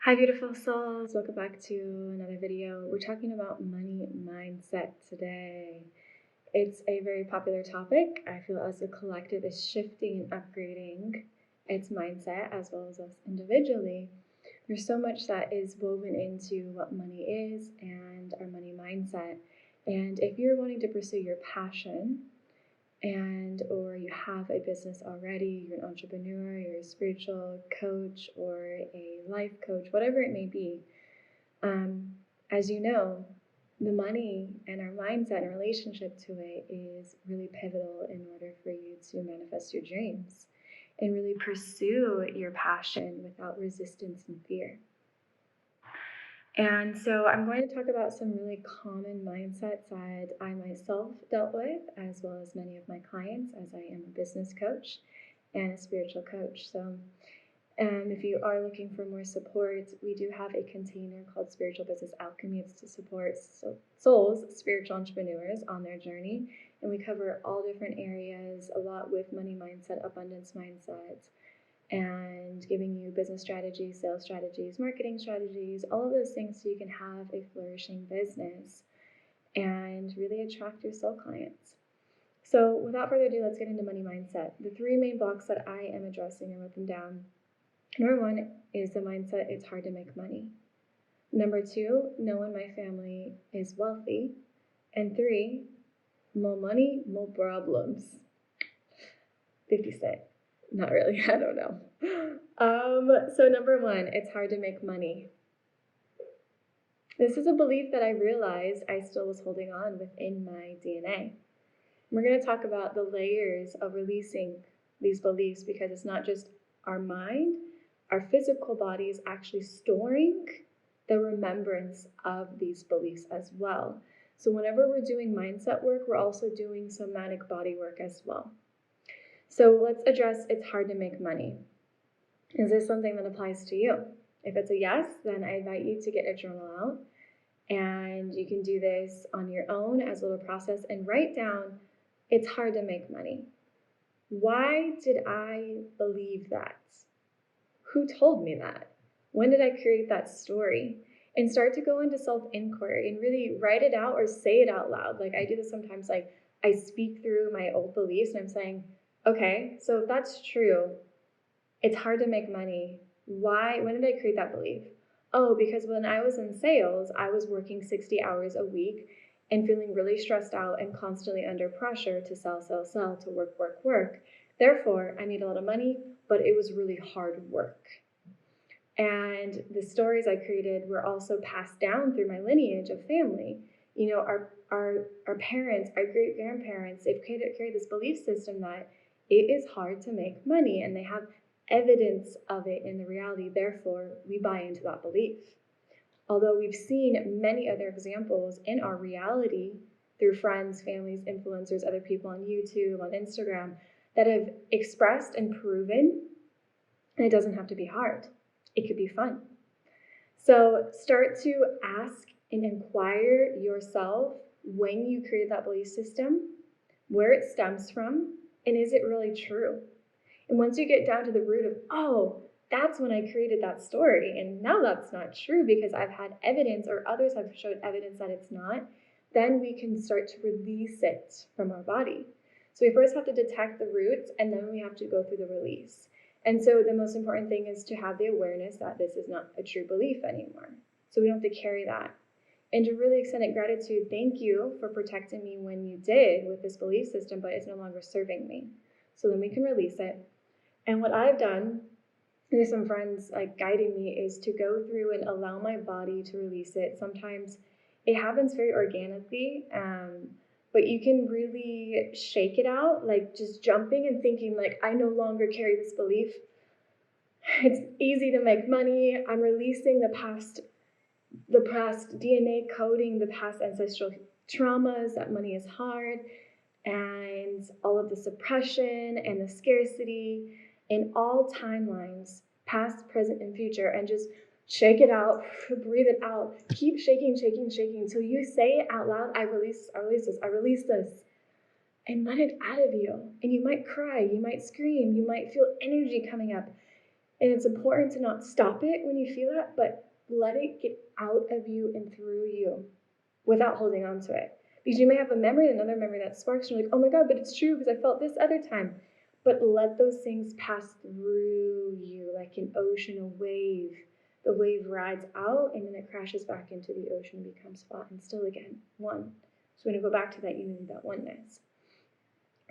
Hi, beautiful souls. Welcome back to another video. We're talking about money mindset today. It's a very popular topic. I feel as a collective is shifting and upgrading its mindset as well as us individually. There's so much that is woven into what money is and our money mindset. And if you're wanting to pursue your passion, or you have a business already, you're an entrepreneur, you're a spiritual coach or a life coach, whatever it may be, as you know, the money and our mindset and relationship to it is really pivotal in order for you to manifest your dreams and really pursue your passion without resistance and fear. And so I'm going to talk about some really common mindsets that I myself dealt with, as well as many of my clients, as I am a business coach and a spiritual coach. So if you are looking for more support, we do have a container called Spiritual Business Alchemy. It's to support souls, spiritual entrepreneurs on their journey. And we cover all different areas, a lot with money mindset, abundance mindset, and giving you business strategies, sales strategies, marketing strategies, all of those things so you can have a flourishing business and really attract your soul clients. So without further ado, let's get into money mindset. The three main blocks that I am addressing, I wrote them down. Number one is the mindset, it's hard to make money. Number two, no one in my family is wealthy. And three, more money, more problems. 50 Cent. Not really, I don't know. So number one, it's hard to make money. This is a belief that I realized I still was holding on within my DNA. We're going to talk about the layers of releasing these beliefs because it's not just our mind, our physical body is actually storing the remembrance of these beliefs as well. So whenever we're doing mindset work, we're also doing somatic body work as well. So let's address it's hard to make money. Is this something that applies to you? If it's a yes, then I invite you to get a journal out and you can do this on your own as a little process and write down, it's hard to make money. Why did I believe that? Who told me that? When did I create that story? And start to go into self-inquiry and really write it out or say it out loud. Like I do this sometimes, like I speak through my old beliefs and I'm saying, okay, so if that's true, it's hard to make money. Why? When did I create that belief? Oh, because when I was in sales, I was working 60 hours a week and feeling really stressed out and constantly under pressure to sell, to work. Therefore, I made a lot of money, but it was really hard work. And the stories I created were also passed down through my lineage of family. You know, our parents, our great-grandparents, they've created this belief system that it is hard to make money, and they have evidence of it in the reality. Therefore, we buy into that belief. Although we've seen many other examples in our reality through friends, families, influencers, other people on YouTube, on Instagram, that have expressed and proven that it doesn't have to be hard. It could be fun. So start to ask and inquire yourself when you create that belief system, where it stems from, and is it really true? And once you get down to the root of, oh, that's when I created that story, and now that's not true because I've had evidence or others have showed evidence that it's not, then we can start to release it from our body. So we first have to detect the roots, and then we have to go through the release. And so the most important thing is to have the awareness that this is not a true belief anymore. So we don't have to carry that. And to really extend it gratitude, thank you for protecting me when you did with this belief system, but it's no longer serving me. So then we can release it. And what I've done, there's some friends like guiding me, is to go through and allow my body to release it. Sometimes it happens very organically, but you can really shake it out, like just jumping and thinking like, I no longer carry this belief. It's easy to make money. I'm releasing the past DNA coding, the past ancestral traumas, that money is hard, and all of the suppression and the scarcity in all timelines, past, present, and future, and just shake it out, breathe it out, keep shaking until you say it out loud, I release this, and let it out of you. And you might cry, you might scream, you might feel energy coming up, And it's important to not stop it when you feel that, but let it get out of you and through you without holding on to it. Because you may have a memory, another memory that sparks, and you're like, oh my God, but it's true because I felt this other time. But let those things pass through you like an ocean, a wave. The wave rides out and then it crashes back into the ocean and becomes flat and still again, one. So when you go back to that unity, that oneness.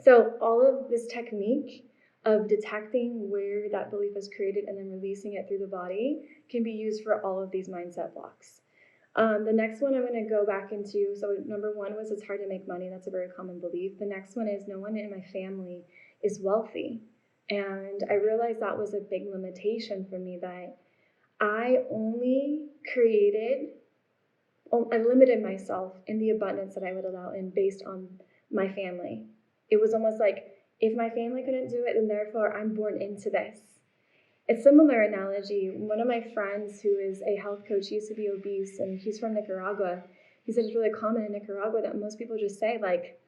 So all of this technique of detecting where that belief is created and then releasing it through the body can be used for all of these mindset blocks. The next one I'm going to go back into, so number one was it's hard to make money. That's a very common belief. The next one is no one in my family is wealthy. And I realized that was a big limitation for me, that I only I limited myself in the abundance that I would allow in based on my family. It was almost like, if my family couldn't do it, then therefore I'm born into this. A similar analogy, one of my friends who is a health coach, he used to be obese, and he's from Nicaragua. He said it's really common in Nicaragua that most people just say, like,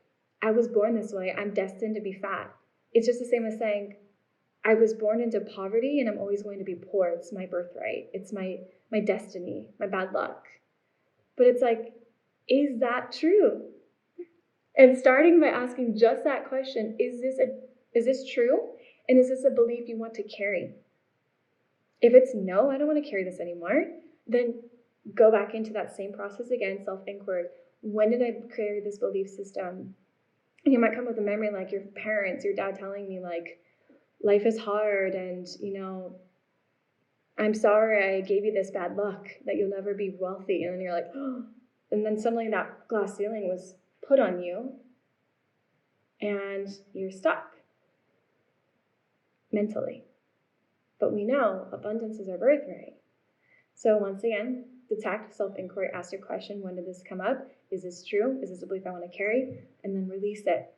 I was born this way, I'm destined to be fat. It's just the same as saying, I was born into poverty and I'm always going to be poor. It's my birthright. It's my destiny, my bad luck. But it's like, is that true? And starting by asking just that question, is this true? And is this a belief you want to carry? If it's no, I don't want to carry this anymore, then go back into that same process again, self-inquiry. When did I create this belief system? And you might come with a memory like your parents, your dad telling me like, life is hard and, I'm sorry I gave you this bad luck, that you'll never be wealthy. And then you're like, oh. And then suddenly that glass ceiling was put on you and you're stuck mentally. But we know abundance is our birthright. So once again, detect, self-inquiry, ask your question, when did this come up? Is this true? Is this a belief I want to carry? And then release it.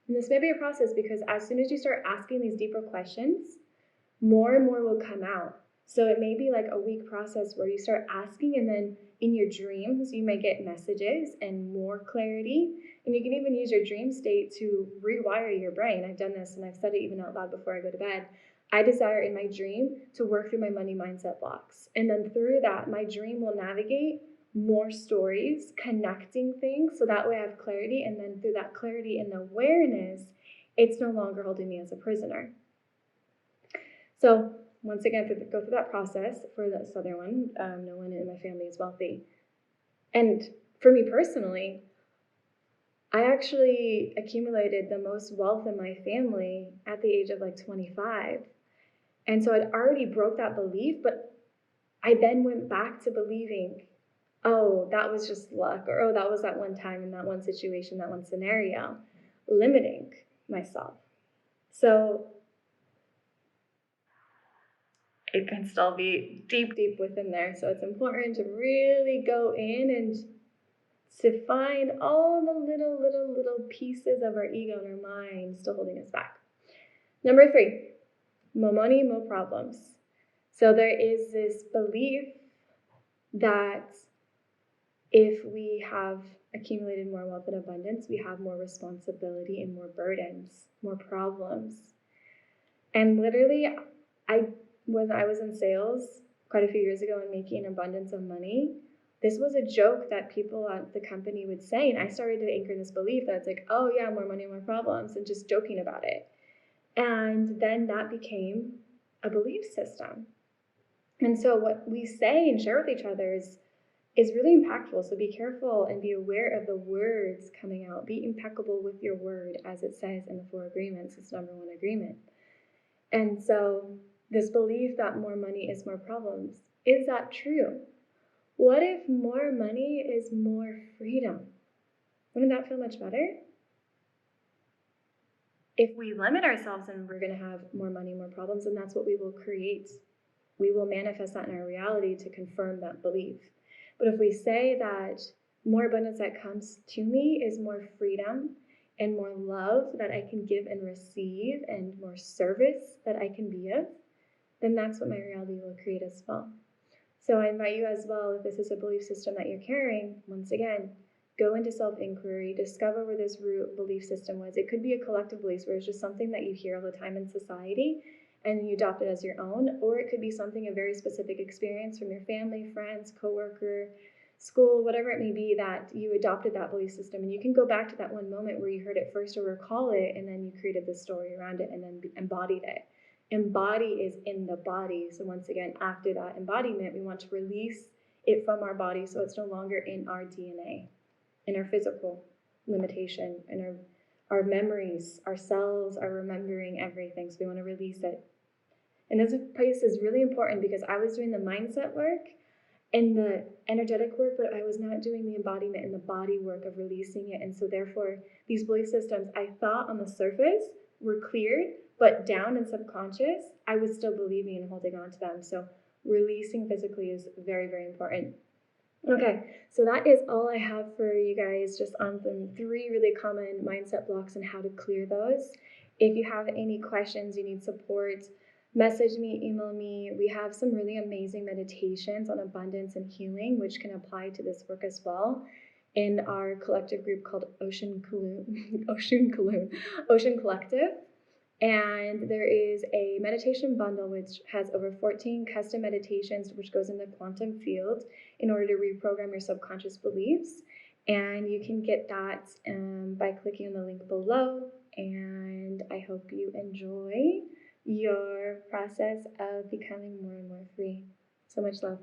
And this may be a process because as soon as you start asking these deeper questions, more and more will come out. So it may be like a week process where you start asking, and then in your dreams, you may get messages and more clarity. And you can even use your dream state to rewire your brain. I've done this and I've said it even out loud before I go to bed. I desire in my dream to work through my money mindset blocks. And then through that, my dream will navigate more stories, connecting things, so that way I have clarity. And then through that clarity and awareness, it's no longer holding me as a prisoner. So once again, go through that process for this other one. No one in my family is wealthy. And for me personally, I actually accumulated the most wealth in my family at the age of like 25. And so I'd already broke that belief, but I then went back to believing, oh, that was just luck, or oh, that was that one time in that one situation, that one scenario, limiting myself. So it can still be deep, deep within there. So it's important to really go in and to find all the little pieces of our ego and our mind still holding us back. Number 3, more money, more problems. So there is this belief that if we have accumulated more wealth and abundance, we have more responsibility and more burdens, more problems. And literally, when I was in sales quite a few years ago and making an abundance of money, this was a joke that people at the company would say. And I started to anchor this belief that it's like, oh yeah, more money, more problems, and just joking about it. And then that became a belief system. And so what we say and share with each other is really impactful. So be careful and be aware of the words coming out. Be impeccable with your word, as it says in the 4 agreements. It's number 1 agreement. And so this belief that more money is more problems, is that true? What if more money is more freedom? Wouldn't that feel much better? If we limit ourselves and we're going to have more money, more problems, then that's what we will create. We will manifest that in our reality to confirm that belief. But if we say that more abundance that comes to me is more freedom and more love that I can give and receive and more service that I can be of, then that's what my reality will create as well. So I invite you as well, if this is a belief system that you're carrying, once again, go into self-inquiry, discover where this root belief system was. It could be a collective belief where it's just something that you hear all the time in society, and you adopt it as your own, or it could be something, a very specific experience from your family, friends, coworker, school, whatever it may be, that you adopted that belief system. And you can go back to that one moment where you heard it first or recall it, and then you created the story around it and then embodied it. Embody is in the body. So once again, after that embodiment, we want to release it from our body so it's no longer in our DNA, in our physical limitation, in our memories, our cells are remembering everything. So we want to release it. And this place is really important because I was doing the mindset work and the energetic work, but I was not doing the embodiment and the body work of releasing it. And so therefore, these belief systems I thought on the surface were cleared, but down in subconscious, I was still believing and holding on to them. So releasing physically is very, very important. Okay, so that is all I have for you guys, just on the 3 really common mindset blocks and how to clear those. If you have any questions, you need support, message me, email me. We have some really amazing meditations on abundance and healing, which can apply to this work as well, in our collective group called Oshun Collective. And there is a meditation bundle which has over 14 custom meditations, which goes in the quantum field in order to reprogram your subconscious beliefs. And you can get that by clicking on the link below. And I hope you enjoy your process of becoming more and more free. So much love.